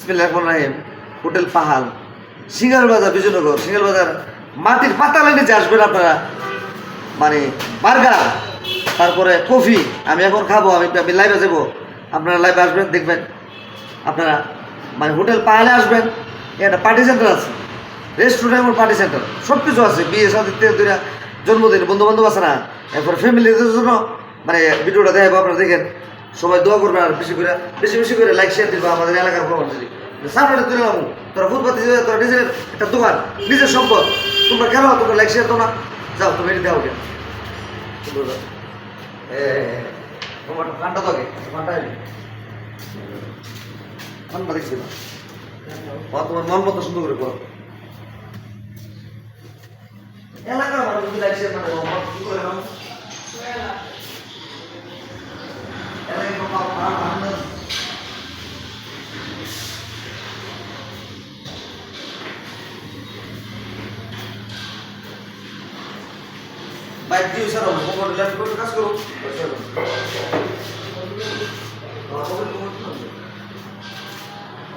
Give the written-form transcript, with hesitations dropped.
বিসমিল্লাহির রহিম। Hotel Pahal, singer বাজার, Bijoynagar. Singer বাজার মাটির পাতালে নিচে আসবেন আপনারা, মানে বার্গার, তারপরে কফি। আমি এখন খাবো, আমি লাইভে যাবো, আপনারা লাইভে আসবেন, দেখবেন আপনারা। মানে হোটেল পাহালে আসবেন, একটা পার্টি সেন্টার আছে, রেস্টুরেন্ট এবং পার্টি সেন্টার, সব কিছু আছে। বিয়ে সাদির থেকে ধরে জন্মদিন, বন্ধু বান্ধব আছে না, এরপরে ফ্যামিলিদের জন্য মানে ভিডিওটা দেখাবো, আপনারা দেখেন। সবাই দোয়া করবেন, আর বেশি বেশি করে লাইক শেয়ার দিবা আমাদের এলাকার খবর। যদি সামনে তুলে নামো, তোরা ফুটপাতি, তোরা নিজের একটা দোকান, নিজের সম্পদ, তোমরা কেন তোমরা লাইক শেয়ার তো না? যাও তুমি এটি দেওয়া কেন তোমার ঠান্ডা তো আগে ঠান্ডা ঠান্ডা দেখছি না, তোমার মন মতো সুন্দর করে করো। এলাকার মানুষ যদি লাইক শেয়ার মানে কি করে নাও বাইক দিয়ে স্যার কাজ করুন।